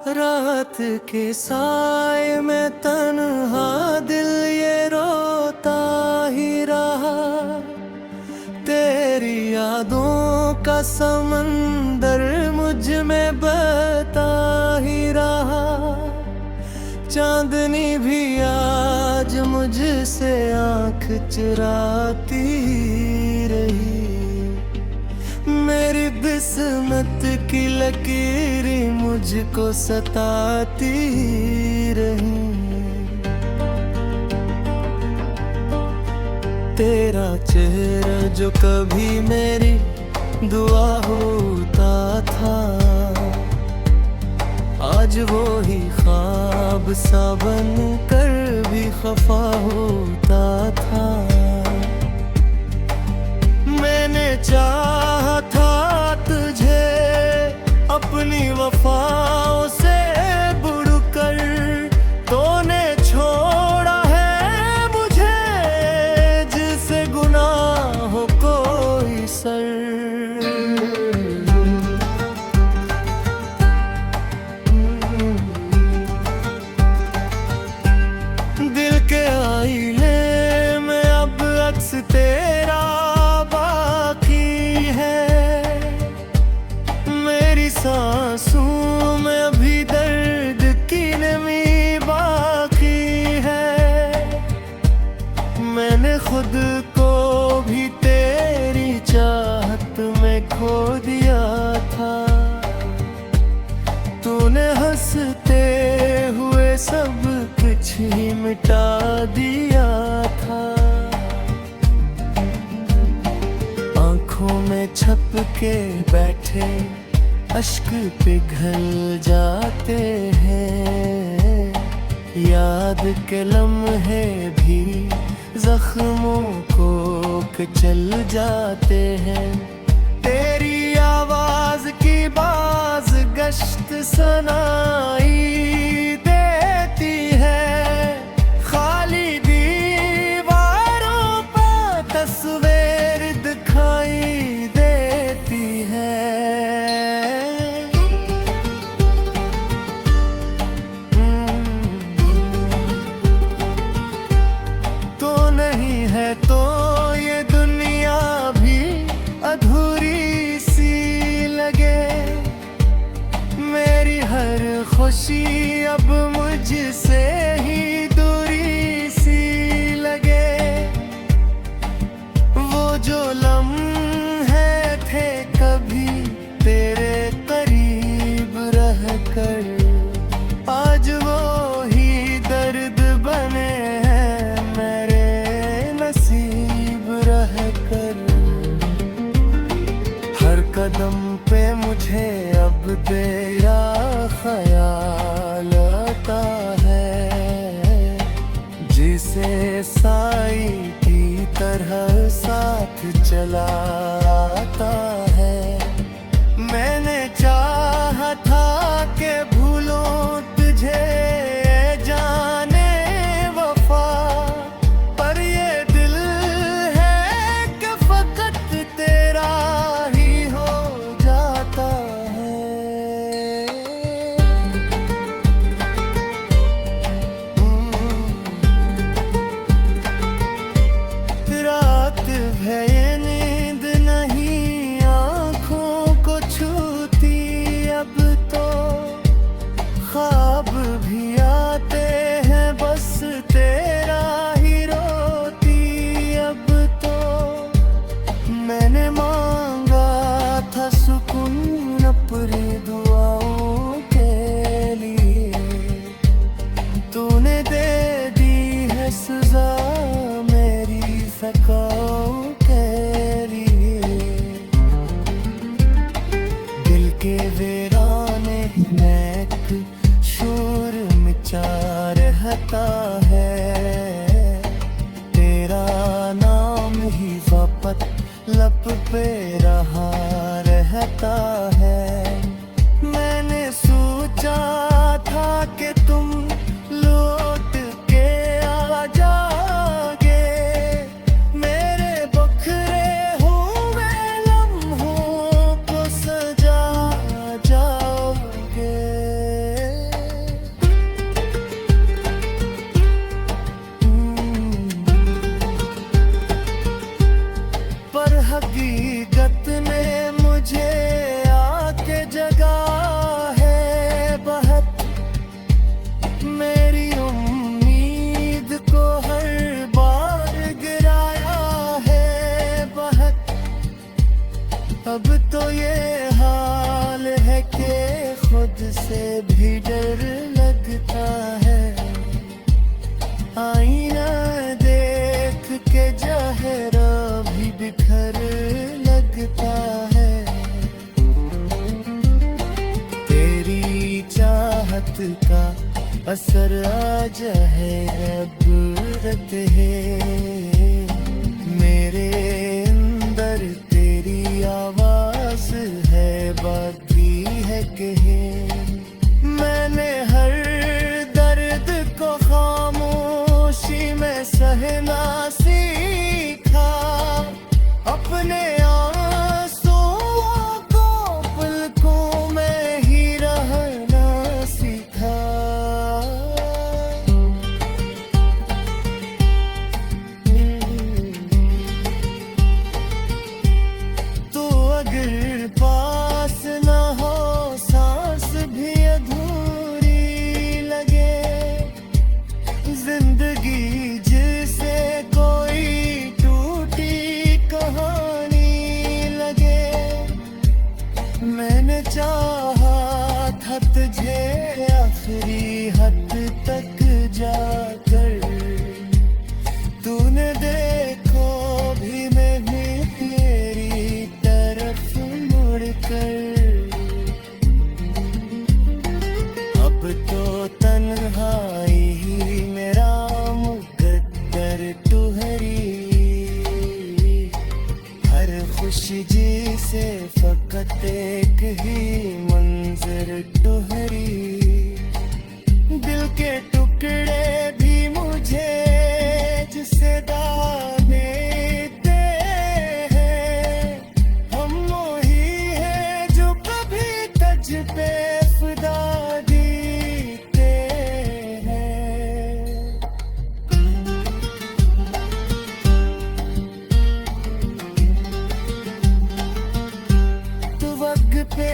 रात के साए में तन्हा दिल ये रोता ही रहा। तेरी यादों का समंदर मुझ में बहता ही रहा। चांदनी भी आज मुझसे आंख चुराती रही। मेरी किस्मत की लकीरें मुझको सताती रही। तेरा चेहरा जो कभी मेरी दुआ होता था, आज वो ही ख्वाब सा बन कर भी खफा होता था। मैंने चाहा था तुझे अपनी वफाओं से बुड़कर, तूने छोड़ा है मुझे जिसे गुनाह हो कोई सर। दिल के आईने में अब अक्स तेरा सांसों में अभी दर्द की नमी बाकी है। मैंने खुद को भी तेरी चाहत में खो दिया था। तूने हंसते हुए सब कुछ ही मिटा दिया था। आंखों में छप के बैठे अश्क पिघल जाते हैं। याद के लम्हे भी जख्मों को कुचल जाते हैं। तेरी आवाज की बाज गश्त सनाई देती है। खाली दीवारों पर तस्वीर दिखाई देती है। है तो ये दुनिया भी अधूरी सी लगे। मेरी हर खुशी अब मुझसे ही दूरी सी लगे। वो जो लम्हे थे कभी तेरे करीब रहकर, आज वो ही दर्द बने कदम पे मुझे अब तेरा ख्याल आता है। जिसे साई की तरह साथ चलाता है। मैंने चाहा था कि भूलूं तुझे जाने वफा, पर ये दिल है कि फकत तेरा ख्वाब भी आते हैं बस तेरा ही रोती अब तो। मैंने मांगा था सुकून अपनी दुआओं के लिए, तूने दे दी है सजा मेरी फ़क़ाओं के लिए। दिल के वीराने में शोर मचा रहता है। तेरा नाम ही वापस लब पे रहा रहता है। मैंने सोचा था कि तुम लौट के आ जाओगे। मेरे बखरे हुए लम्हों को सजा जाओगे। हकीकत ने मुझे आके जगा है बहुत, मेरी उम्मीद को हर बार गिराया है बहुत। अब तो ये हाल है कि खुद से भी डर लगता है, आईना देख के जहरा भी बिखर लगता है। तेरी चाहत का असर आज है इबरत है, मेरे अंदर तेरी आवाज है बाकी है कहे। मैंने हर दर्द को खामोशी में सहना सीखा, अपने आंसुओं को पलकों में ही रहना सीखा। तो अगर पास ना हो सांस भी अधूरी लगे, जिंदगी जिसे कोई टूटी कहानी लगे। मैंने चाहा था तुझे आखिरी हद तक जाकर, तूने देखो भी नहीं तेरी तरफ मुड़कर। अब तो तन्हाई ही मेरा मुकद्दर तुहरी, हर खुशी जी से फकत एक ही मंजर तुहरी। दिल के टुकड़े भी मुझे जिसे दाने दे हैं, हम वही हैं जो कभी तज पे खुदा दीते हैं। तो वक्त पे